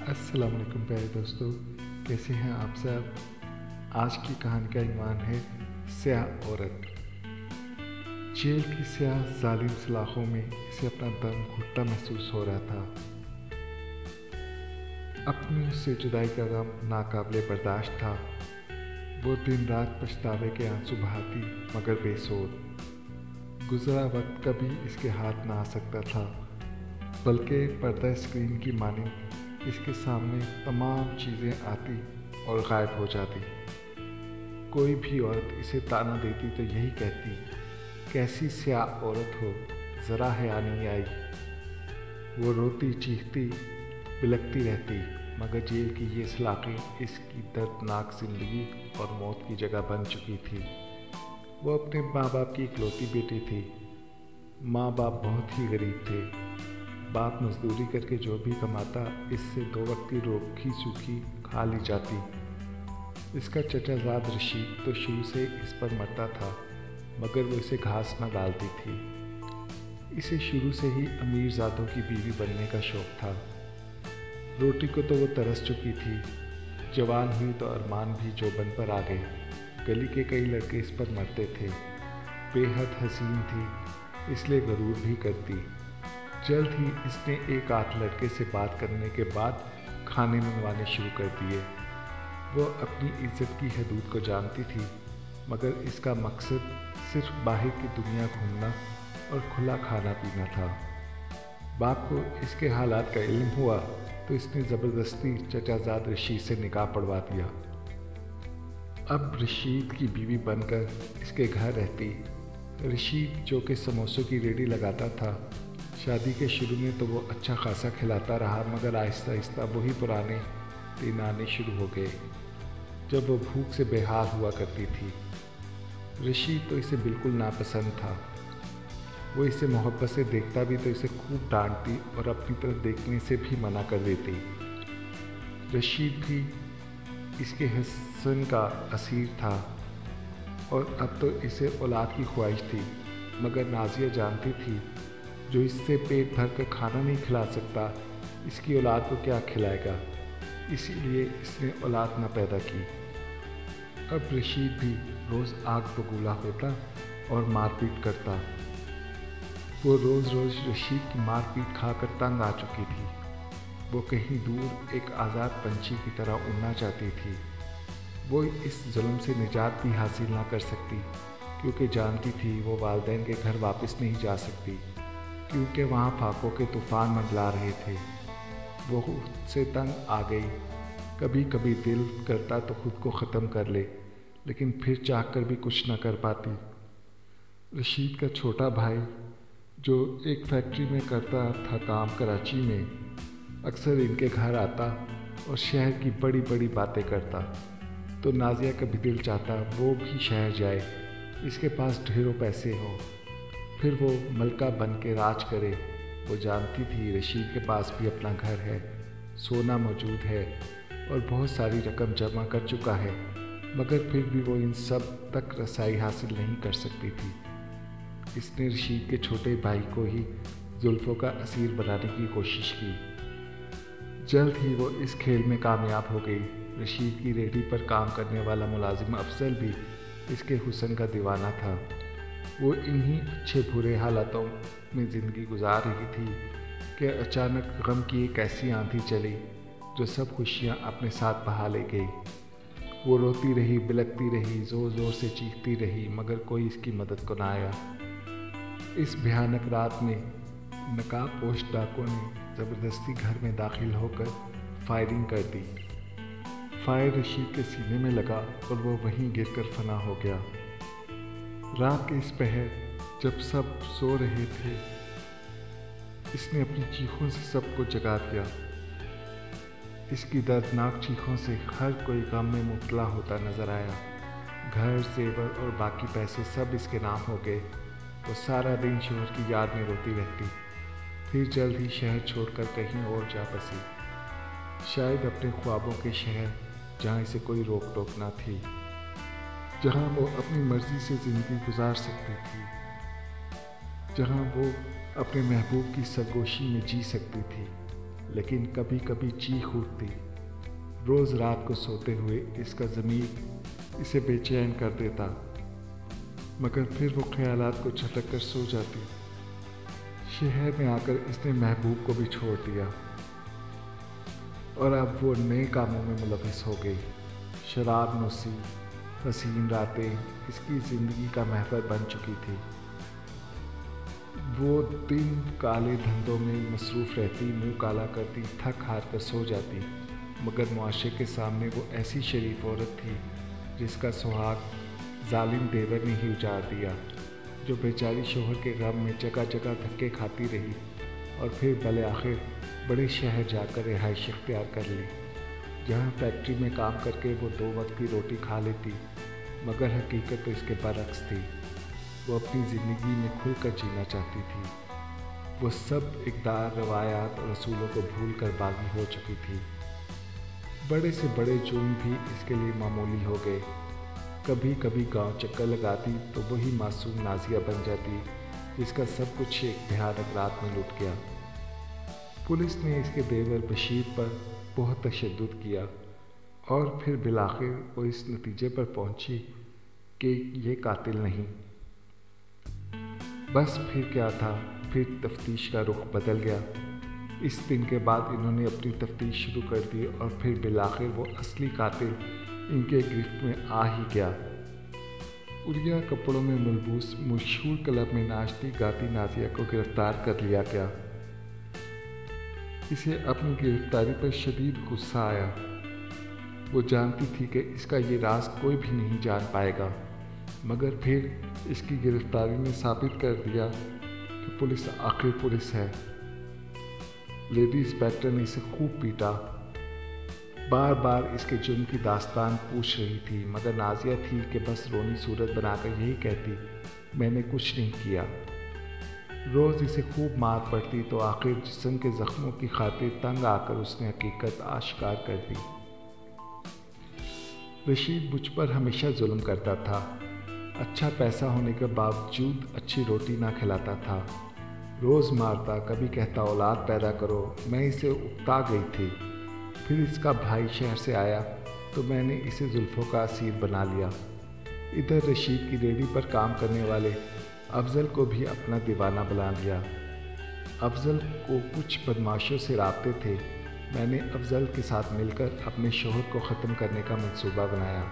السلام علیکم پیارے دوستو، کیسے ہیں آپ سب؟ آج کی کہانی کا عنوان ہے سیاہ عورت۔ جیل کی سیاہ ظالم سلاخوں میں اسے اپنا دم گھٹتا محسوس ہو رہا تھا۔ اپنی اس سے جدائی کا غم ناقابل برداشت تھا۔ وہ دن رات پچھتاوے کے آنسو بہاتی مگر بے سود۔ گزرا وقت کبھی اس کے ہاتھ نہ آ سکتا تھا، بلکہ پردہ اسکرین کی مانند اس کے سامنے تمام چیزیں آتی اور غائب ہو جاتی۔ کوئی بھی عورت اسے طعنہ دیتی تو یہی کہتی، کیسی سیاہ عورت ہو، ذرا حیا نہیں آئی۔ وہ روتی چیختی بلکتی رہتی، مگر جیل کی یہ سلاخیں اس کی دردناک زندگی اور موت کی جگہ بن چکی تھی۔ وہ اپنے ماں باپ کی اکلوتی بیٹی تھی۔ ماں باپ بہت ہی غریب تھے۔ باپ مزدوری کر کے جو بھی کماتا اس سے 2 وقت کی روکھی سوکھی کھا لی جاتی۔ اس کا چچا زاد رشید تو شروع سے اس پر مرتا تھا، مگر وہ اسے گھاس نہ ڈالتی تھی۔ اسے شروع سے ہی امیر زادوں کی بیوی بننے کا شوق تھا۔ روٹی کو تو وہ ترس چکی تھی۔ جوان ہوئی تو ارمان بھی جوبن پر آ گئے۔ گلی کے کئی لڑکے اس پر مرتے تھے۔ بے حد حسین تھی، اس لیے غرور بھی کرتی۔ جلد ہی اس نے 1 آدھ لڑکے سے بات کرنے کے بعد کھانے منگوانے شروع کر دیے۔ وہ اپنی عزت کی حدود کو جانتی تھی، مگر اس کا مقصد صرف باہر کی دنیا گھومنا اور کھلا کھانا پینا تھا۔ باپ کو اس کے حالات کا علم ہوا تو اس نے زبردستی چچا زاد رشید سے نکاح پڑھوا دیا۔ اب رشید کی بیوی بن کر اس کے گھر رہتی۔ رشید جو کہ سموسوں کی ریڈی لگاتا تھا، شادی کے شروع میں تو وہ اچھا خاصا کھلاتا رہا، مگر آہستہ آہستہ وہی پرانے دن آنے شروع ہو گئے جب وہ بھوک سے بے حال ہوا کرتی تھی۔ رشید تو اسے بالکل ناپسند تھا۔ وہ اسے محبت سے دیکھتا بھی تو اسے خوب ڈانٹتی اور اپنی طرف دیکھنے سے بھی منع کر دیتی۔ رشید بھی اس کے حسن کا اسیر تھا اور اب تو اسے اولاد کی خواہش تھی، مگر نازیہ جانتی تھی جو اس سے پیٹ بھر کر کھانا نہیں کھلا سکتا، اس کی اولاد کو کیا کھلائے گا، اسی لیے اس نے اولاد نہ پیدا کی۔ اب رشید بھی روز آگ بگولا ہوتا اور مار پیٹ کرتا۔ وہ روز رشید کی مار پیٹ کھا کر تنگ آ چکی تھی۔ وہ کہیں دور ایک آزاد پنچھی کی طرح اڑنا چاہتی تھی۔ وہ اس ظلم سے نجات بھی حاصل نہ کر سکتی، کیونکہ جانتی تھی وہ والدین کے گھر واپس نہیں جا سکتی، کیونکہ وہاں فاقوں کے طوفان منڈلا رہے تھے۔ وہ خود سے تنگ آ گئی۔ کبھی کبھی دل کرتا تو خود کو ختم کر لے، لیکن پھر چاہ کر بھی کچھ نہ کر پاتی۔ رشید کا چھوٹا بھائی جو ایک فیکٹری میں کرتا تھا کام کراچی میں، اکثر ان کے گھر آتا اور شہر کی بڑی بڑی باتیں کرتا، تو نازیہ کا بھی دل چاہتا وہ بھی شہر جائے، اس کے پاس ڈھیروں پیسے ہوں، پھر وہ ملکہ بن کے راج کرے۔ وہ جانتی تھی رشید کے پاس بھی اپنا گھر ہے، سونا موجود ہے اور بہت ساری رقم جمع کر چکا ہے، مگر پھر بھی وہ ان سب تک رسائی حاصل نہیں کر سکتی تھی۔ اس نے رشید کے چھوٹے بھائی کو ہی زلفوں کا اسیر بنانے کی کوشش کی۔ جلد ہی وہ اس کھیل میں کامیاب ہو گئی۔ رشید کی ریڈی پر کام کرنے والا ملازم افضل بھی اس کے حسن کا دیوانہ تھا۔ وہ انہی اچھے برے حالاتوں میں زندگی گزار رہی تھی کہ اچانک غم کی ایک ایسی آندھی چلی جو سب خوشیاں اپنے ساتھ بہا لے گئی۔ وہ روتی رہی، بلکتی رہی، زور زور سے چیختی رہی، مگر کوئی اس کی مدد کو نہ آیا۔ اس بھیانک رات میں نقاب پوش ڈاکوں نے زبردستی گھر میں داخل ہو کر فائرنگ کر دی۔ فائر رشید کے سینے میں لگا اور وہ وہیں گر کر فنا ہو گیا۔ رات کے اس پہر جب سب سو رہے تھے، اس نے اپنی چیخوں سے سب کو جگا دیا۔ اس کی دردناک چیخوں سے ہر کوئی غم میں مبتلا ہوتا نظر آیا۔ گھر، زیور اور باقی پیسے سب اس کے نام ہو گئے۔ وہ سارا دن شوہر کی یاد میں روتی رہتی، پھر جلد ہی شہر چھوڑ کر کہیں اور جا بسی، شاید اپنے خوابوں کے شہر جہاں اسے کوئی روک ٹوک نہ تھی، جہاں وہ اپنی مرضی سے زندگی گزار سکتی تھی، جہاں وہ اپنے محبوب کی سرگوشی میں جی سکتی تھی۔ لیکن کبھی کبھی چیخ اٹھتی۔ روز رات کو سوتے ہوئے اس کا ضمیر اسے بے چین کر دیتا، مگر پھر وہ خیالات کو جھٹک کر سو جاتی۔ شہر میں آ کر اس نے محبوب کو بھی چھوڑ دیا اور اب وہ نئے کاموں میں ملوث ہو گئی۔ شراب نوشی، حسین راتیں اس کی زندگی کا محور بن چکی تھی۔ وہ دن کالے دھندوں میں مصروف رہتی، منہ کالا کرتی، تھک ہار کر سو جاتی، مگر معاشرے کے سامنے وہ ایسی شریف عورت تھی جس کا سہاگ ظالم دیور نے ہی اجاڑ دیا، جو بیچاری شوہر کے غم میں جگہ جگہ دھکے کھاتی رہی اور پھر بالآخر بڑے شہر جا کر رہائش اختیار کر لی، جہاں فیکٹری میں کام کر کے وہ 2 وقت کی روٹی کھا لیتی، مگر حقیقت تو اس کے برعکس تھی۔ وہ اپنی زندگی میں کھل کر جینا چاہتی تھی۔ وہ سب اقدار، روایات اور اصولوں کو بھول کر باغی ہو چکی تھی۔ بڑے سے بڑے جرم بھی اس کے لیے معمولی ہو گئے۔ کبھی کبھی گاؤں چکر لگاتی تو وہی معصوم نازیہ بن جاتی جس کا سب کچھ ایک بھیانک رات میں لٹ گیا۔ پولیس نے اس کے دیور بشیر پر بہت تشدد کیا اور پھر بالآخر وہ اس نتیجے پر پہنچی کہ یہ قاتل نہیں۔ بس پھر کیا تھا، پھر تفتیش کا رخ بدل گیا۔ اس دن کے بعد انہوں نے اپنی تفتیش شروع کر دی اور پھر بالآخر وہ اصلی قاتل ان کے گرفت میں آ ہی گیا۔ اڑیا کپڑوں میں ملبوس مشہور کلب میں ناچتی گاتی نازیہ کو گرفتار کر لیا گیا۔ اسے اپنی گرفتاری پر شدید غصہ آیا۔ وہ جانتی تھی کہ اس کا یہ راز کوئی بھی نہیں جان پائے گا، مگر پھر اس کی گرفتاری نے ثابت کر دیا کہ پولیس آخر پولیس ہے۔ لیڈی انسپکٹر نے اسے خوب پیٹا، بار بار اس کے جرم کی داستان پوچھ رہی تھی، مگر نازیہ تھی کہ بس رونی صورت بنا کر یہی کہتی، میں نے کچھ نہیں کیا۔ روز اسے خوب مار پڑتی تو آخر جسم کے زخموں کی خاطر تنگ آ کر اس نے حقیقت آشکار کر دی۔ رشید مجھ پر ہمیشہ ظلم کرتا تھا، اچھا پیسہ ہونے کے باوجود اچھی روٹی نہ کھلاتا تھا، روز مارتا، کبھی کہتا اولاد پیدا کرو، میں اسے اکتا گئی تھی۔ پھر اس کا بھائی شہر سے آیا تو میں نے اسے زلفوں کا اسیر بنا لیا۔ ادھر رشید کی ریڑھی پر کام کرنے والے افضل کو بھی اپنا دیوانہ بنا لیا۔ افضل کو کچھ بدماشوں سے رابطے تھے، میں نے افضل کے ساتھ مل کر اپنے شوہر کو ختم کرنے کا منصوبہ بنایا۔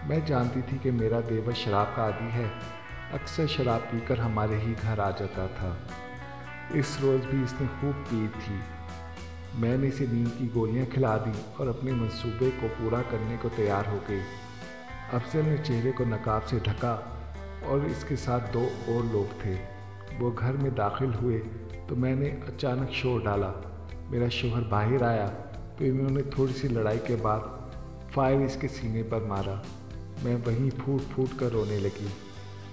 میں جانتی تھی کہ میرا دیور شراب کا عادی ہے، اکثر شراب پی کر ہمارے ہی گھر آ جاتا تھا۔ اس روز بھی اس نے خوب پی تھی۔ میں نے اسے نیند کی گولیاں کھلا دی اور اپنے منصوبے کو پورا کرنے کو تیار ہو گئی۔ افضل نے چہرے کو نقاب سے ڈھکا اور اس کے ساتھ 2 اور لوگ تھے۔ وہ گھر میں داخل ہوئے تو میں نے اچانک شور ڈالا، میرا شوہر باہر آیا تو انہوں نے تھوڑی سی لڑائی کے بعد فائر اس کے سینے پر مارا۔ میں وہیں پھوٹ پھوٹ کر رونے لگی،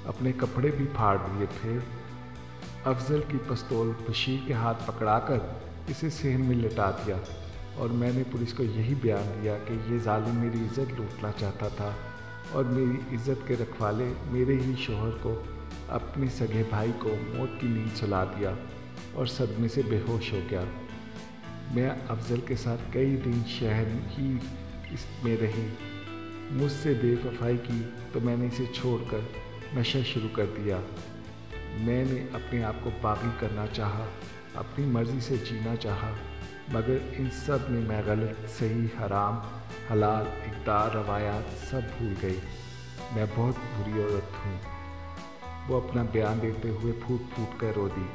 اپنے کپڑے بھی پھاڑ دیے۔ پھر افضل کی پستول بشیر کے ہاتھ پکڑا کر اسے صحن میں لٹا دیا اور میں نے پولیس کو یہی بیان دیا کہ یہ ظالم میری عزت لوٹنا چاہتا تھا اور میری عزت کے رکھوالے میرے ہی شوہر کو، اپنے سگے بھائی کو موت کی نیند سلا دیا اور صدمے سے بے ہوش ہو گیا۔ میں افضل کے ساتھ کئی دن شہر ہی اس میں رہی، مجھ سے بے وفائی کی تو میں نے اسے چھوڑ کر نشہ شروع کر دیا۔ میں نے اپنے آپ کو باغی کرنا چاہا، اپنی مرضی سے جینا چاہا، مگر ان سب میں میں غلط، صحیح، حرام، حلال، اقدار، روایات سب بھول گئی۔ میں بہت بری عورت ہوں۔ وہ اپنا بیان دیتے ہوئے پھوٹ پھوٹ کر رو دی۔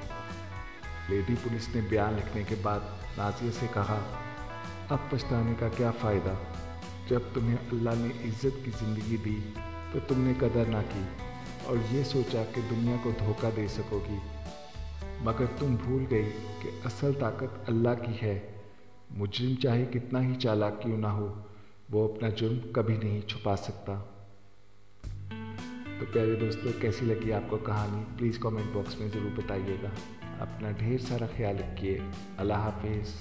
لیڈی پولیس نے بیان لکھنے کے بعد نازیہ سے کہا، اب پچھتانے کا کیا فائدہ؟ جب تمہیں اللہ نے عزت کی زندگی دی تو تم نے قدر نہ کی اور یہ سوچا کہ دنیا کو دھوکہ دے سکو گی، مگر تم بھول گئی کہ اصل طاقت اللہ کی ہے۔ مجرم چاہے کتنا ہی چالاک کیوں نہ ہو، وہ اپنا جرم کبھی نہیں چھپا سکتا۔ تو پیارے دوستو، کیسی لگی آپ کو کہانی؟ پلیز کامنٹ باکس میں ضرور بتائیے گا۔ اپنا ڈھیر سارا خیال رکھیے۔ اللہ حافظ۔